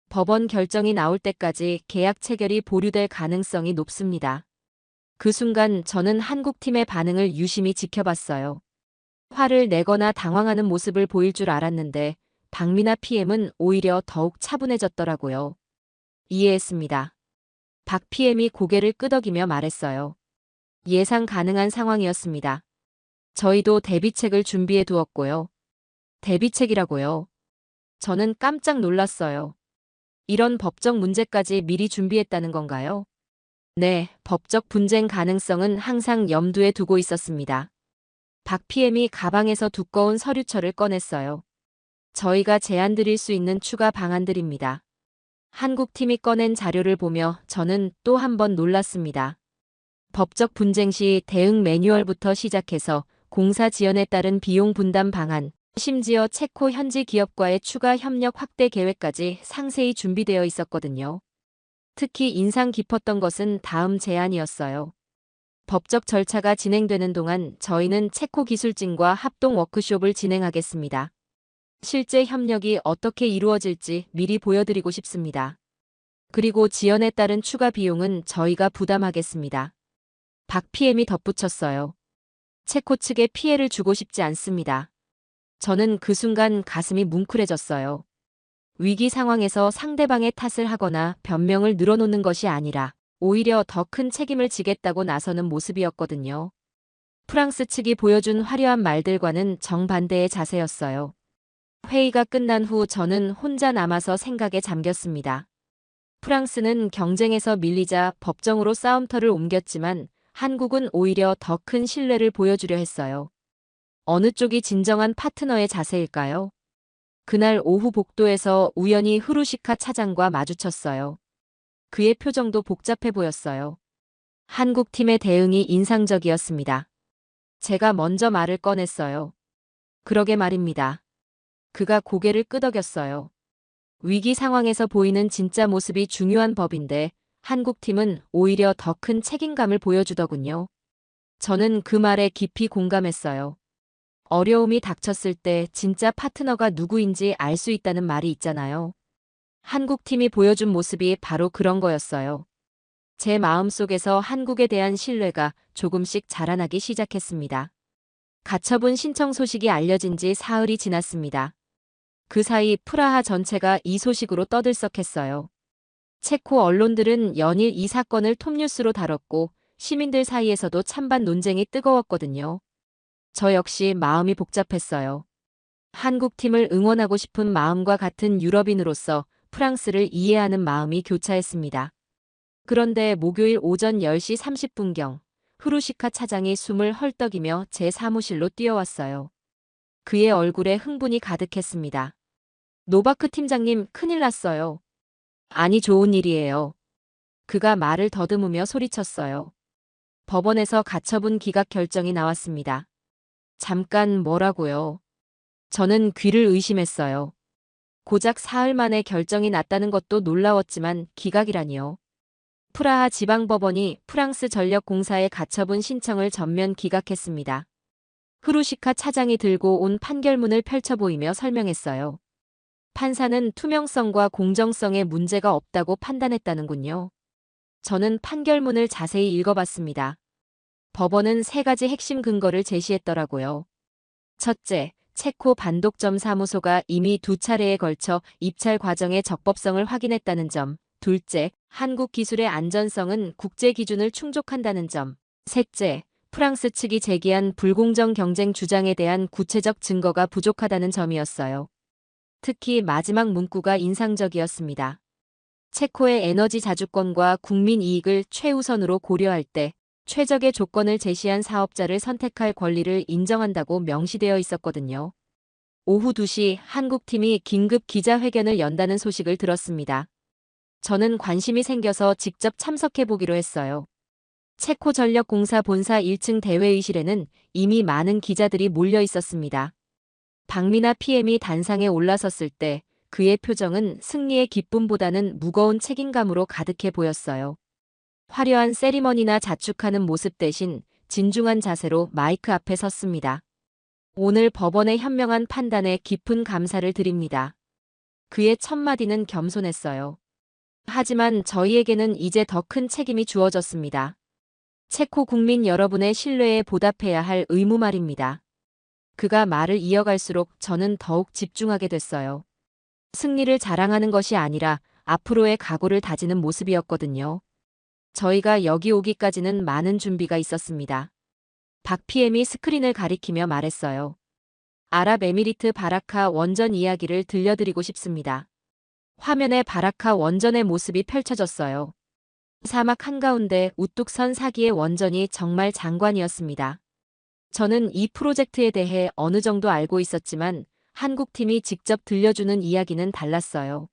법원 결정이 나올 때까지 계약 체결이 보류될 가능성이 높습니다. 그 순간 저는 한국팀의 반응을 유심히 지켜봤어요. 화를 내거나 당황하는 모습을 보일 줄 알았는데 박미나 PM은 오히려 더욱 차분해졌더라고요. 이해했습니다. 박 PM이 고개를 끄덕이며 말했어요. 예상 가능한 상황이었습니다. 저희도 대비책을 준비해 두었고요. 대비책이라고요? 저는 깜짝 놀랐어요. 이런 법적 문제까지 미리 준비했다는 건가요? 네, 법적 분쟁 가능성은 항상 염두에 두고 있었습니다. 박 PM이 가방에서 두꺼운 서류철을 꺼냈어요. 저희가 제안 드릴 수 있는 추가 방안들입니다. 한국팀이 꺼낸 자료를 보며 저는 또 한 번 놀랐습니다. 법적 분쟁 시 대응 매뉴얼부터 시작해서 공사 지연에 따른 비용 분담 방안, 심지어 체코 현지 기업과의 추가 협력 확대 계획까지 상세히 준비되어 있었거든요. 특히 인상 깊었던 것은 다음 제안이었어요. 법적 절차가 진행되는 동안 저희는 체코 기술진과 합동 워크숍을 진행하겠습니다. 실제 협력이 어떻게 이루어질지 미리 보여드리고 싶습니다. 그리고 지연에 따른 추가 비용은 저희가 부담하겠습니다. 박 PM이 덧붙였어요. 체코 측에 피해를 주고 싶지 않습니다. 저는 그 순간 가슴이 뭉클해졌어요. 위기 상황에서 상대방의 탓을 하거나 변명을 늘어놓는 것이 아니라 오히려 더 큰 책임을 지겠다고 나서는 모습이었거든요. 프랑스 측이 보여준 화려한 말들과는 정반대의 자세였어요. 회의가 끝난 후 저는 혼자 남아서 생각에 잠겼습니다. 프랑스는 경쟁에서 밀리자 법정으로 싸움터를 옮겼지만 한국은 오히려 더 큰 신뢰를 보여주려 했어요. 어느 쪽이 진정한 파트너의 자세일까요? 그날 오후 복도에서 우연히 흐루시카 차장과 마주쳤어요. 그의 표정도 복잡해 보였어요. 한국팀의 대응이 인상적이었습니다. 제가 먼저 말을 꺼냈어요. 그러게 말입니다. 그가 고개를 끄덕였어요. 위기 상황에서 보이는 진짜 모습이 중요한 법인데 한국팀은 오히려 더 큰 책임감을 보여주더군요. 저는 그 말에 깊이 공감했어요. 어려움이 닥쳤을 때 진짜 파트너가 누구인지 알 수 있다는 말이 있잖아요. 한국팀이 보여준 모습이 바로 그런 거였어요. 제 마음속에서 한국에 대한 신뢰가 조금씩 자라나기 시작했습니다. 가처분 신청 소식이 알려진 지 사흘이 지났습니다. 그 사이 프라하 전체가 이 소식으로 떠들썩했어요. 체코 언론들은 연일 이 사건을 톱뉴스로 다뤘고 시민들 사이에서도 찬반 논쟁이 뜨거웠거든요. 저 역시 마음이 복잡했어요. 한국팀을 응원하고 싶은 마음과 같은 유럽인으로서 프랑스를 이해하는 마음이 교차했습니다. 그런데 목요일 오전 10시 30분경 후루시카 차장이 숨을 헐떡이며 제 사무실로 뛰어왔어요. 그의 얼굴에 흥분이 가득했습니다. 노바크 팀장님, 큰일 났어요. 아니, 좋은 일이에요. 그가 말을 더듬으며 소리쳤어요. 법원에서 가처분 기각 결정이 나왔습니다. 잠깐, 뭐라고요? 저는 귀를 의심했어요. 고작 사흘 만에 결정이 났다는 것도 놀라웠지만 기각이라니요. 프라하 지방법원이 프랑스 전력공사의 가처분 신청을 전면 기각했습니다. 후루시카 차장이 들고 온 판결문을 펼쳐 보이며 설명했어요. 판사는 투명성과 공정성에 문제가 없다고 판단했다는군요. 저는 판결문을 자세히 읽어봤습니다. 법원은 3가지 핵심 근거를 제시했더라고요. 첫째, 체코 반독점 사무소가 이미 2차례에 걸쳐 입찰 과정의 적법성을 확인했다는 점. 둘째, 한국 기술의 안전성은 국제 기준을 충족한다는 점. 셋째, 프랑스 측이 제기한 불공정 경쟁 주장에 대한 구체적 증거가 부족하다는 점이었어요. 특히 마지막 문구가 인상적이었습니다. 체코의 에너지 자주권과 국민 이익을 최우선으로 고려할 때 최적의 조건을 제시한 사업자를 선택할 권리를 인정한다고 명시되어 있었거든요. 오후 2시 한국팀이 긴급 기자회견을 연다는 소식을 들었습니다. 저는 관심이 생겨서 직접 참석해보기로 했어요. 체코전력공사 본사 1층 대회의실에는 이미 많은 기자들이 몰려 있었습니다. 박미나 PM이 단상에 올라섰을 때 그의 표정은 승리의 기쁨보다는 무거운 책임감으로 가득해 보였어요. 화려한 세리머니나 자축하는 모습 대신 진중한 자세로 마이크 앞에 섰습니다. 오늘 법원의 현명한 판단에 깊은 감사를 드립니다. 그의 첫마디는 겸손했어요. 하지만 저희에게는 이제 더 큰 책임이 주어졌습니다. 체코 국민 여러분의 신뢰에 보답해야 할 의무 말입니다. 그가 말을 이어갈수록 저는 더욱 집중하게 됐어요. 승리를 자랑하는 것이 아니라 앞으로의 각오를 다지는 모습이었거든요. 저희가 여기 오기까지는 많은 준비가 있었습니다. 박 PM이 스크린을 가리키며 말했어요. 아랍에미리트 바라카 원전 이야기를 들려드리고 싶습니다. 화면에 바라카 원전의 모습이 펼쳐졌어요. 사막 한가운데 우뚝 선 사기의 원전이 정말 장관이었습니다. 저는 이 프로젝트에 대해 어느 정도 알고 있었지만 한국팀이 직접 들려주는 이야기는 달랐어요.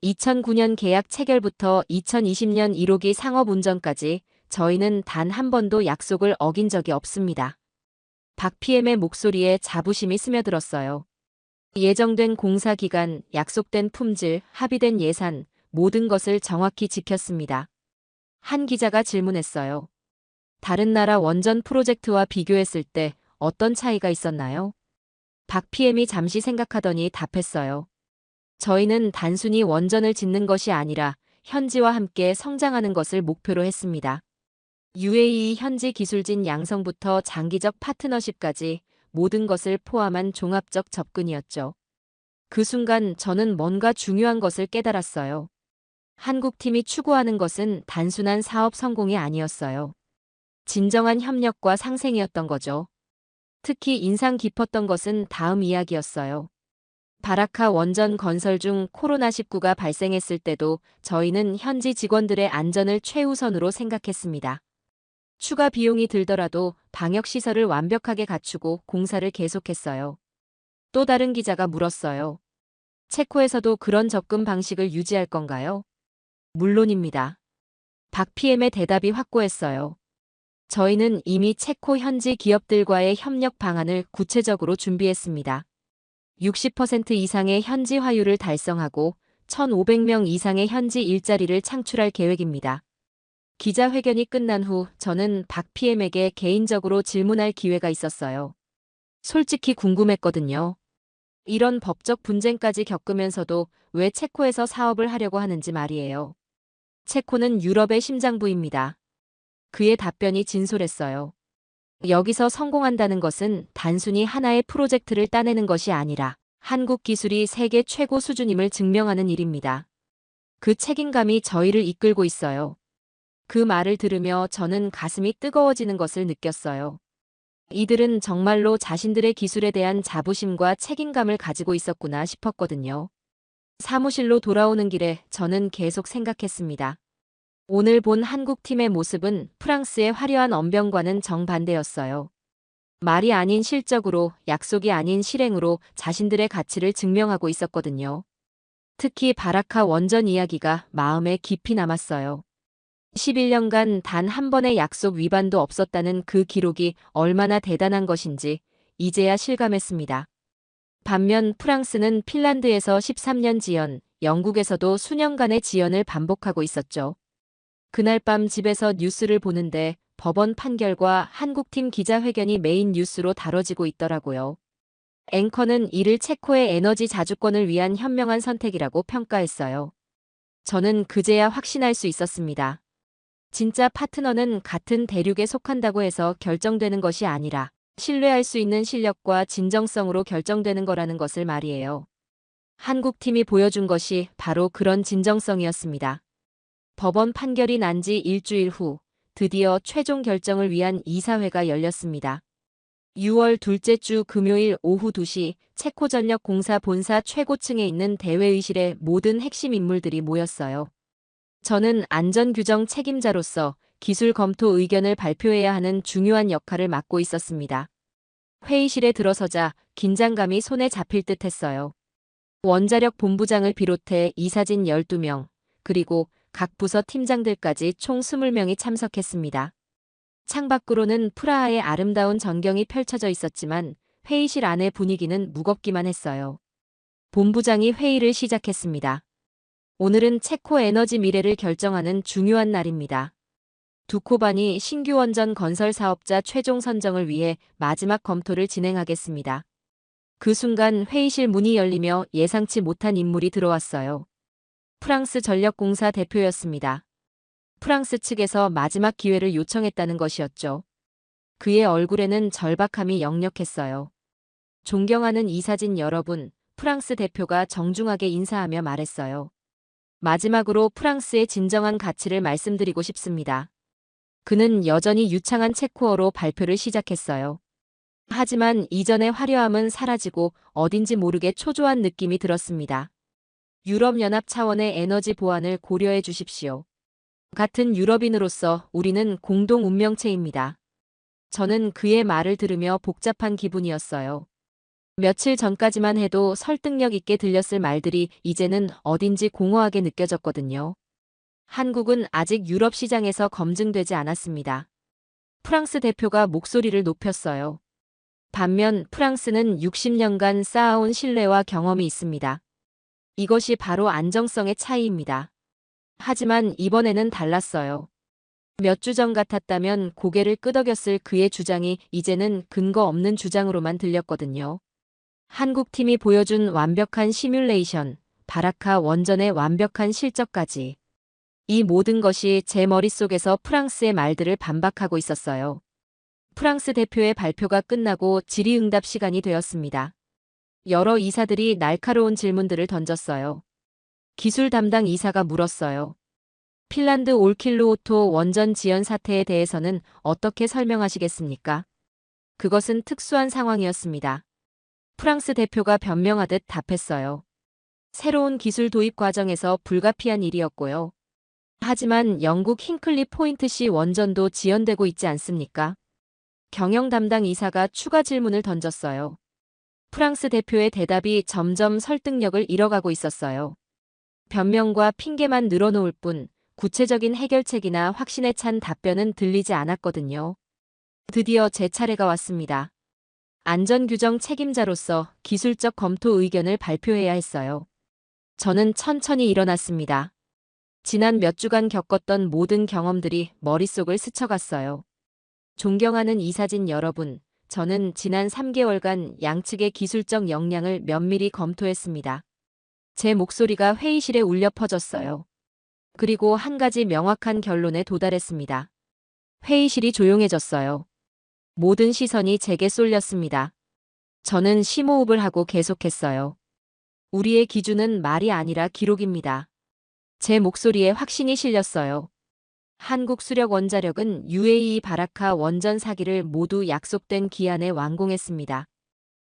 2009년 계약 체결부터 2020년 1호기 상업운전까지 저희는 단 한 번도 약속을 어긴 적이 없습니다. 박 PM의 목소리에 자부심이 스며들었어요. 예정된 공사 기간, 약속된 품질, 합의된 예산, 모든 것을 정확히 지켰습니다. 한 기자가 질문했어요. 다른 나라 원전 프로젝트와 비교했을 때 어떤 차이가 있었나요? 박 PM이 잠시 생각하더니 답했어요. 저희는 단순히 원전을 짓는 것이 아니라 현지와 함께 성장하는 것을 목표로 했습니다. UAE 현지 기술진 양성부터 장기적 파트너십까지 모든 것을 포함한 종합적 접근이었죠. 그 순간 저는 뭔가 중요한 것을 깨달았어요. 한국팀이 추구하는 것은 단순한 사업 성공이 아니었어요. 진정한 협력과 상생이었던 거죠. 특히 인상 깊었던 것은 다음 이야기였어요. 바라카 원전 건설 중 코로나19가 발생했을 때도 저희는 현지 직원들의 안전을 최우선으로 생각했습니다. 추가 비용이 들더라도 방역시설을 완벽하게 갖추고 공사를 계속했어요. 또 다른 기자가 물었어요. 체코에서도 그런 접근 방식을 유지할 건가요? 물론입니다. 박 PM의 대답이 확고했어요. 저희는 이미 체코 현지 기업들과의 협력 방안을 구체적으로 준비했습니다. 60% 이상의 현지 화율을 달성하고 1,500명 이상의 현지 일자리를 창출할 계획입니다. 기자회견이 끝난 후 저는 박 PM에게 개인적으로 질문할 기회가 있었어요. 솔직히 궁금했거든요. 이런 법적 분쟁까지 겪으면서도 왜 체코에서 사업을 하려고 하는지 말이에요. 체코는 유럽의 심장부입니다. 그의 답변이 진솔했어요. 여기서 성공한다는 것은 단순히 하나의 프로젝트를 따내는 것이 아니라 한국 기술이 세계 최고 수준임을 증명하는 일입니다. 그 책임감이 저희를 이끌고 있어요. 그 말을 들으며 저는 가슴이 뜨거워지는 것을 느꼈어요. 이들은 정말로 자신들의 기술에 대한 자부심과 책임감을 가지고 있었구나 싶었거든요. 사무실로 돌아오는 길에 저는 계속 생각했습니다. 오늘 본 한국팀의 모습은 프랑스의 화려한 언변과는 정반대였어요. 말이 아닌 실적으로, 약속이 아닌 실행으로 자신들의 가치를 증명하고 있었거든요. 특히 바라카 원전 이야기가 마음에 깊이 남았어요. 11년간 단 한 번의 약속 위반도 없었다는 그 기록이 얼마나 대단한 것인지 이제야 실감했습니다. 반면 프랑스는 핀란드에서 13년 지연, 영국에서도 수년간의 지연을 반복하고 있었죠. 그날 밤 집에서 뉴스를 보는데 법원 판결과 한국팀 기자회견이 메인 뉴스로 다뤄지고 있더라고요. 앵커는 이를 체코의 에너지 자주권을 위한 현명한 선택이라고 평가했어요. 저는 그제야 확신할 수 있었습니다. 진짜 파트너는 같은 대륙에 속한다고 해서 결정되는 것이 아니라 신뢰할 수 있는 실력과 진정성으로 결정되는 거라는 것을 말이에요. 한국팀이 보여준 것이 바로 그런 진정성이었습니다. 법원 판결이 난 지 일주일 후 드디어 최종 결정을 위한 이사회가 열렸습니다. 6월 둘째 주 금요일 오후 2시 체코전력공사 본사 최고층에 있는 대회의실에 모든 핵심 인물들이 모였어요. 저는 안전규정 책임자로서 기술 검토 의견을 발표해야 하는 중요한 역할을 맡고 있었습니다. 회의실에 들어서자 긴장감이 손에 잡힐 듯 했어요. 원자력 본부장을 비롯해 이사진 12명, 그리고 각 부서 팀장들까지 총 20명이 참석했습니다. 창밖으로는 프라하의 아름다운 전경이 펼쳐져 있었지만 회의실 안의 분위기는 무겁기만 했어요. 본부장이 회의를 시작했습니다. 오늘은 체코 에너지 미래를 결정하는 중요한 날입니다. 두코반이 신규 원전 건설 사업자 최종 선정을 위해 마지막 검토를 진행하겠습니다. 그 순간 회의실 문이 열리며 예상치 못한 인물이 들어왔어요. 프랑스 전력공사 대표였습니다. 프랑스 측에서 마지막 기회를 요청했다는 것이었죠. 그의 얼굴에는 절박함이 역력했어요. 존경하는 이사진 여러분, 프랑스 대표가 정중하게 인사하며 말했어요. 마지막으로 프랑스의 진정한 가치를 말씀드리고 싶습니다. 그는 여전히 유창한 체코어로 발표를 시작했어요. 하지만 이전의 화려함은 사라지고 어딘지 모르게 초조한 느낌이 들었습니다. 유럽연합 차원의 에너지 보안을 고려해 주십시오. 같은 유럽인으로서 우리는 공동 운명체입니다. 저는 그의 말을 들으며 복잡한 기분이었어요. 며칠 전까지만 해도 설득력 있게 들렸을 말들이 이제는 어딘지 공허하게 느껴졌거든요. 한국은 아직 유럽 시장에서 검증되지 않았습니다. 프랑스 대표가 목소리를 높였어요. 반면 프랑스는 60년간 쌓아온 신뢰와 경험이 있습니다. 이것이 바로 안정성의 차이입니다. 하지만 이번에는 달랐어요. 몇 주 전 같았다면 고개를 끄덕였을 그의 주장이 이제는 근거 없는 주장으로만 들렸거든요. 한국팀이 보여준 완벽한 시뮬레이션, 바라카 원전의 완벽한 실적까지. 이 모든 것이 제 머릿속에서 프랑스의 말들을 반박하고 있었어요. 프랑스 대표의 발표가 끝나고 질의응답 시간이 되었습니다. 여러 이사들이 날카로운 질문들을 던졌어요. 기술 담당 이사가 물었어요. 핀란드 올킬루오토 원전 지연 사태에 대해서는 어떻게 설명하시겠습니까? 그것은 특수한 상황이었습니다. 프랑스 대표가 변명하듯 답했어요. 새로운 기술 도입 과정에서 불가피한 일이었고요. 하지만 영국 힌클리 포인트 C 원전도 지연되고 있지 않습니까? 경영 담당 이사가 추가 질문을 던졌어요. 프랑스 대표의 대답이 점점 설득력을 잃어가고 있었어요. 변명과 핑계만 늘어놓을 뿐 구체적인 해결책이나 확신에 찬 답변은 들리지 않았거든요. 드디어 제 차례가 왔습니다. 안전규정 책임자로서 기술적 검토 의견을 발표해야 했어요. 저는 천천히 일어났습니다. 지난 몇 주간 겪었던 모든 경험들이 머릿속을 스쳐갔어요. 존경하는 이사진 여러분, 저는 지난 3개월간 양측의 기술적 역량을 면밀히 검토했습니다. 제 목소리가 회의실에 울려 퍼졌어요. 그리고 한 가지 명확한 결론에 도달했습니다. 회의실이 조용해졌어요. 모든 시선이 제게 쏠렸습니다. 저는 심호흡을 하고 계속했어요. 우리의 기준은 말이 아니라 기록입니다. 제 목소리에 확신이 실렸어요. 한국 수력 원자력은 UAE 바라카 원전 사기를 모두 약속된 기한에 완공했습니다.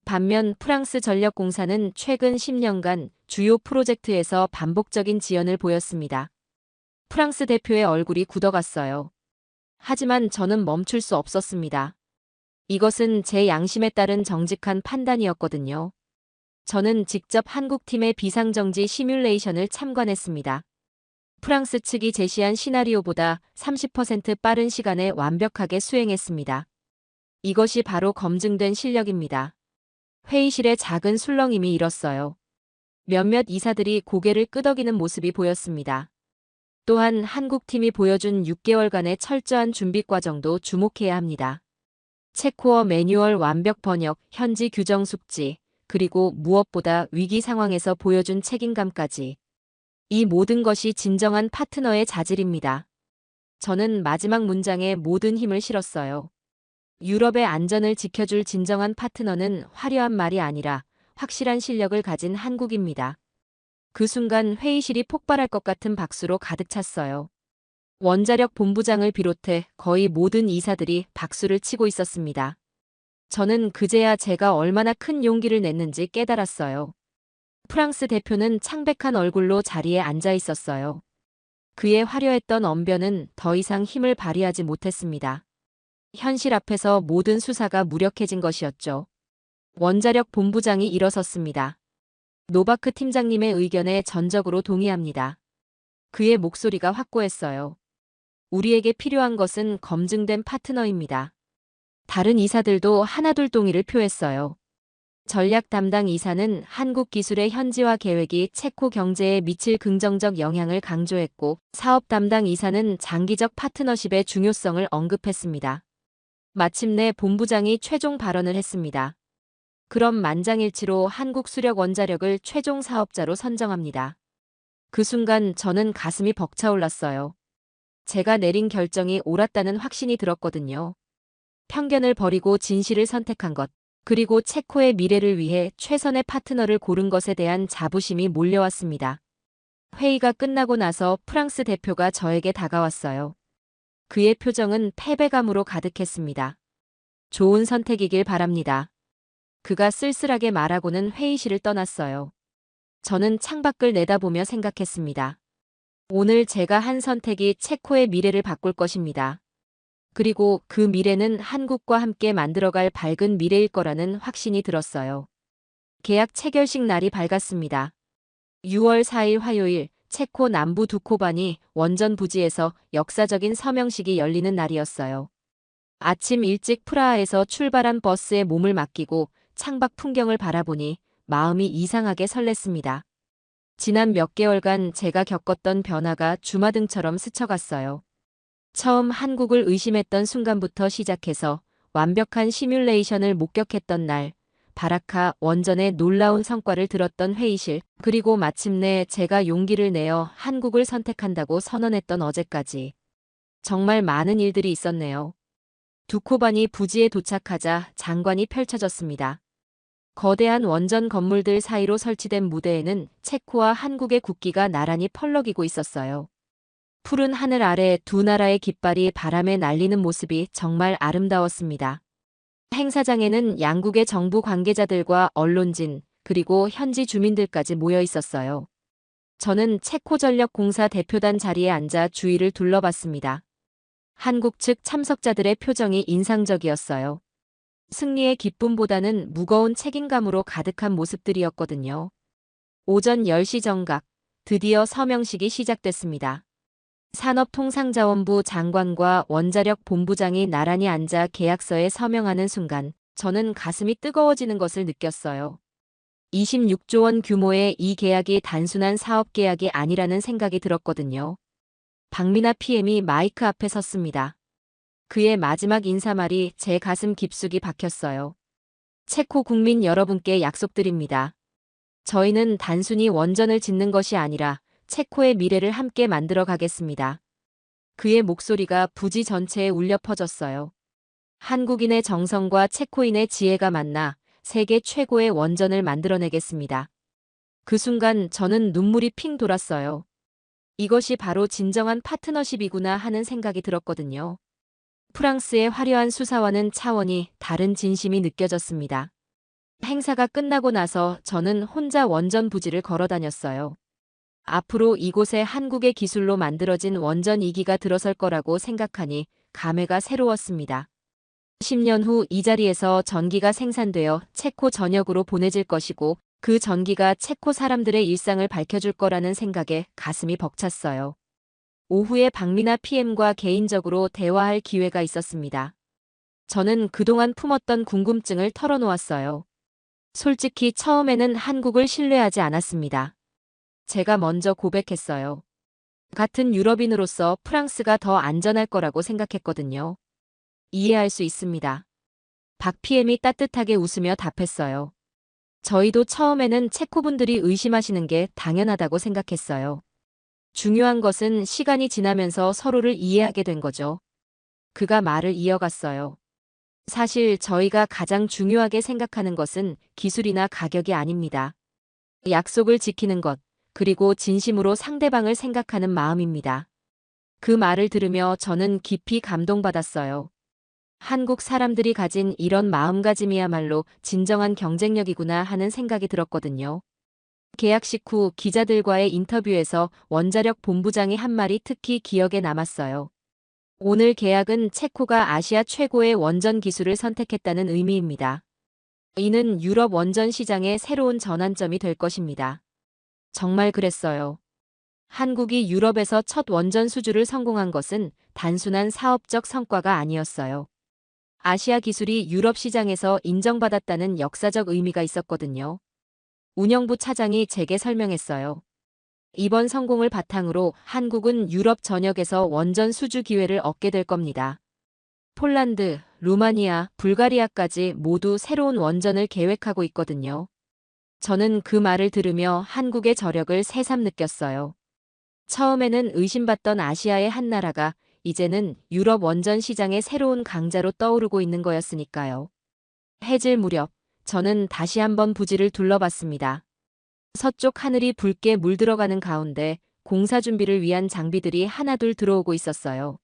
반면 프랑스 전력공사는 최근 10년간 주요 프로젝트에서 반복적인 지연을 보였습니다. 프랑스 대표의 얼굴이 굳어갔어요. 하지만 저는 멈출 수 없었습니다. 이것은 제 양심에 따른 정직한 판단이었거든요. 저는 직접 한국팀의 비상정지 시뮬레이션을 참관했습니다. 프랑스 측이 제시한 시나리오보다 30% 빠른 시간에 완벽하게 수행했습니다. 이것이 바로 검증된 실력입니다. 회의실의 작은 술렁임이 일었어요. 몇몇 이사들이 고개를 끄덕이는 모습이 보였습니다. 또한 한국팀이 보여준 6개월간의 철저한 준비 과정도 주목해야 합니다. 체코어 매뉴얼 완벽 번역, 현지 규정 숙지, 그리고 무엇보다 위기 상황에서 보여준 책임감까지. 이 모든 것이 진정한 파트너의 자질입니다. 저는 마지막 문장에 모든 힘을 실었어요. 유럽의 안전을 지켜줄 진정한 파트너는 화려한 말이 아니라 확실한 실력을 가진 한국입니다. 그 순간 회의실이 폭발할 것 같은 박수로 가득 찼어요. 원자력 본부장을 비롯해 거의 모든 이사들이 박수를 치고 있었습니다. 저는 그제야 제가 얼마나 큰 용기를 냈는지 깨달았어요. 프랑스 대표는 창백한 얼굴로 자리에 앉아 있었어요. 그의 화려했던 언변은 더 이상 힘을 발휘하지 못했습니다. 현실 앞에서 모든 수사가 무력해진 것이었죠. 원자력 본부장이 일어섰습니다. 노바크 팀장님의 의견에 전적으로 동의합니다. 그의 목소리가 확고했어요. 우리에게 필요한 것은 검증된 파트너입니다. 다른 이사들도 하나둘 동의를 표했어요. 전략 담당 이사는 한국 기술의 현지화 계획이 체코 경제에 미칠 긍정적 영향을 강조했고, 사업 담당 이사는 장기적 파트너십의 중요성을 언급했습니다. 마침내 본부장이 최종 발언을 했습니다. 그럼 만장일치로 한국 수력 원자력을 최종 사업자로 선정합니다. 그 순간 저는 가슴이 벅차올랐어요. 제가 내린 결정이 옳았다는 확신이 들었거든요. 편견을 버리고 진실을 선택한 것, 그리고 체코의 미래를 위해 최선의 파트너를 고른 것에 대한 자부심이 몰려왔습니다. 회의가 끝나고 나서 프랑스 대표가 저에게 다가왔어요. 그의 표정은 패배감으로 가득했습니다. 좋은 선택이길 바랍니다. 그가 쓸쓸하게 말하고는 회의실을 떠났어요. 저는 창밖을 내다보며 생각했습니다. 오늘 제가 한 선택이 체코의 미래를 바꿀 것입니다. 그리고 그 미래는 한국과 함께 만들어갈 밝은 미래일 거라는 확신이 들었어요. 계약 체결식 날이 밝았습니다. 6월 4일 화요일, 체코 남부 두코바니 원전 부지에서 역사적인 서명식이 열리는 날이었어요. 아침 일찍 프라하에서 출발한 버스에 몸을 맡기고 창밖 풍경을 바라보니 마음이 이상하게 설렜습니다. 지난 몇 개월간 제가 겪었던 변화가 주마등처럼 스쳐갔어요. 처음 한국을 의심했던 순간부터 시작해서 완벽한 시뮬레이션을 목격했던 날, 바라카 원전의 놀라운 성과를 들었던 회의실, 그리고 마침내 제가 용기를 내어 한국을 선택한다고 선언했던 어제까지. 정말 많은 일들이 있었네요. 두코바니 부지에 도착하자 장관이 펼쳐졌습니다. 거대한 원전 건물들 사이로 설치된 무대에는 체코와 한국의 국기가 나란히 펄럭이고 있었어요. 푸른 하늘 아래 두 나라의 깃발이 바람에 날리는 모습이 정말 아름다웠습니다. 행사장에는 양국의 정부 관계자들과 언론진, 그리고 현지 주민들까지 모여 있었어요. 저는 체코전력공사 대표단 자리에 앉아 주위를 둘러봤습니다. 한국 측 참석자들의 표정이 인상적이었어요. 승리의 기쁨보다는 무거운 책임감으로 가득한 모습들이었거든요. 오전 10시 정각, 드디어 서명식이 시작됐습니다. 산업통상자원부 장관과 원자력 본부장이 나란히 앉아 계약서에 서명하는 순간 저는 가슴이 뜨거워지는 것을 느꼈어요. 26조 원 규모의 이 계약이 단순한 사업 계약이 아니라는 생각이 들었거든요. 박민하 PM이 마이크 앞에 섰습니다. 그의 마지막 인사말이 제 가슴 깊숙이 박혔어요. 체코 국민 여러분께 약속드립니다. 저희는 단순히 원전을 짓는 것이 아니라 체코의 미래를 함께 만들어 가겠습니다. 그의 목소리가 부지 전체에 울려 퍼졌어요. 한국인의 정성과 체코인의 지혜가 만나 세계 최고의 원전을 만들어내겠습니다. 그 순간 저는 눈물이 핑 돌았어요. 이것이 바로 진정한 파트너십이구나 하는 생각이 들었거든요. 프랑스의 화려한 수사와는 차원이 다른 진심이 느껴졌습니다. 행사가 끝나고 나서 저는 혼자 원전 부지를 걸어 다녔어요. 앞으로 이곳에 한국의 기술로 만들어진 원전 2기가 들어설 거라고 생각하니 감회가 새로웠습니다. 10년 후 이 자리에서 전기가 생산되어 체코 전역으로 보내질 것이고 그 전기가 체코 사람들의 일상을 밝혀줄 거라는 생각에 가슴이 벅찼어요. 오후에 박리나 PM과 개인적으로 대화할 기회가 있었습니다. 저는 그동안 품었던 궁금증을 털어놓았어요. 솔직히 처음에는 한국을 신뢰하지 않았습니다. 제가 먼저 고백했어요. 같은 유럽인으로서 프랑스가 더 안전할 거라고 생각했거든요. 이해할 수 있습니다. 박 PM이 따뜻하게 웃으며 답했어요. 저희도 처음에는 체코분들이 의심하시는 게 당연하다고 생각했어요. 중요한 것은 시간이 지나면서 서로를 이해하게 된 거죠. 그가 말을 이어갔어요. 사실 저희가 가장 중요하게 생각하는 것은 기술이나 가격이 아닙니다. 약속을 지키는 것, 그리고 진심으로 상대방을 생각하는 마음입니다. 그 말을 들으며 저는 깊이 감동받았어요. 한국 사람들이 가진 이런 마음가짐이야말로 진정한 경쟁력이구나 하는 생각이 들었거든요. 계약식 후 기자들과의 인터뷰에서 원자력 본부장이 한 말이 특히 기억에 남았어요. 오늘 계약은 체코가 아시아 최고의 원전 기술을 선택했다는 의미입니다. 이는 유럽 원전 시장의 새로운 전환점이 될 것입니다. 정말 그랬어요. 한국이 유럽에서 첫 원전 수주를 성공한 것은 단순한 사업적 성과가 아니었어요. 아시아 기술이 유럽 시장에서 인정받았다는 역사적 의미가 있었거든요. 운영부 차장이 제게 설명했어요. 이번 성공을 바탕으로 한국은 유럽 전역에서 원전 수주 기회를 얻게 될 겁니다. 폴란드, 루마니아, 불가리아까지 모두 새로운 원전을 계획하고 있거든요. 저는 그 말을 들으며 한국의 저력을 새삼 느꼈어요. 처음에는 의심받던 아시아의 한 나라가 이제는 유럽 원전 시장의 새로운 강자로 떠오르고 있는 거였으니까요. 해질 무렵, 저는 다시 한번 부지를 둘러봤습니다. 서쪽 하늘이 붉게 물들어가는 가운데 공사 준비를 위한 장비들이 하나둘 들어오고 있었어요.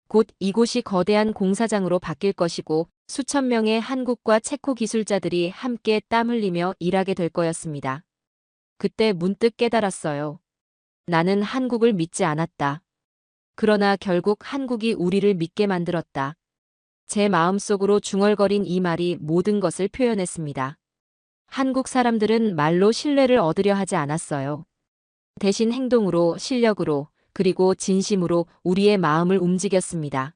곧 이곳이 거대한 공사장으로 바뀔 것이고 수천 명의 한국과 체코 기술자들이 함께 땀 흘리며 일하게 될 거였습니다. 그때 문득 깨달았어요. 나는 한국을 믿지 않았다. 그러나 결국 한국이 우리를 믿게 만들었다. 제 마음속으로 중얼거린 이 말이 모든 것을 표현했습니다. 한국 사람들은 말로 신뢰를 얻으려 하지 않았어요. 대신 행동으로, 실력으로, 그리고 진심으로 우리의 마음을 움직였습니다.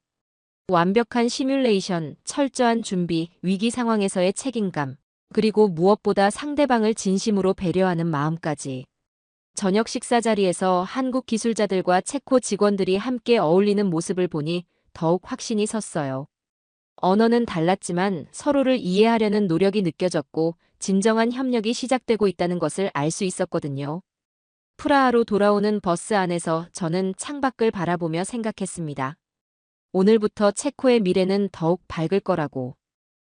완벽한 시뮬레이션, 철저한 준비, 위기 상황에서의 책임감, 그리고 무엇보다 상대방을 진심으로 배려하는 마음까지. 저녁 식사 자리에서 한국 기술자들과 체코 직원들이 함께 어울리는 모습을 보니 더욱 확신이 섰어요. 언어는 달랐지만 서로를 이해하려는 노력이 느껴졌고 진정한 협력이 시작되고 있다는 것을 알 수 있었거든요. 프라하로 돌아오는 버스 안에서 저는 창밖을 바라보며 생각했습니다. 오늘부터 체코의 미래는 더욱 밝을 거라고.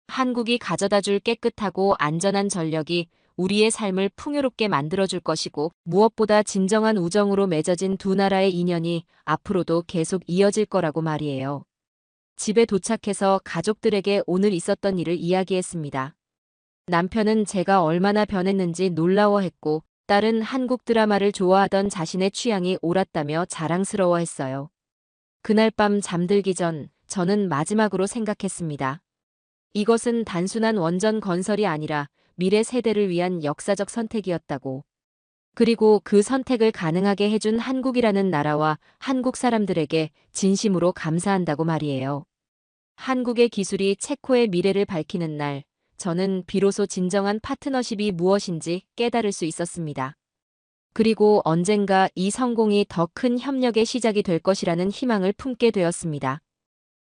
한국이 가져다줄 깨끗하고 안전한 전력이 우리의 삶을 풍요롭게 만들어줄 것이고 무엇보다 진정한 우정으로 맺어진 두 나라의 인연이 앞으로도 계속 이어질 거라고 말이에요. 집에 도착해서 가족들에게 오늘 있었던 일을 이야기했습니다. 남편은 제가 얼마나 변했는지 놀라워했고 딸은 한국 드라마를 좋아하던 자신의 취향이 옳았다며 자랑스러워했어요. 그날 밤 잠들기 전 저는 마지막으로 생각했습니다. 이것은 단순한 원전 건설이 아니라 미래 세대를 위한 역사적 선택이었다고. 그리고 그 선택을 가능하게 해준 한국이라는 나라와 한국 사람들에게 진심으로 감사한다고 말이에요. 한국의 기술이 체코의 미래를 밝히는 날, 저는 비로소 진정한 파트너십이 무엇인지 깨달을 수 있었습니다. 그리고 언젠가 이 성공이 더 큰 협력의 시작이 될 것이라는 희망을 품게 되었습니다.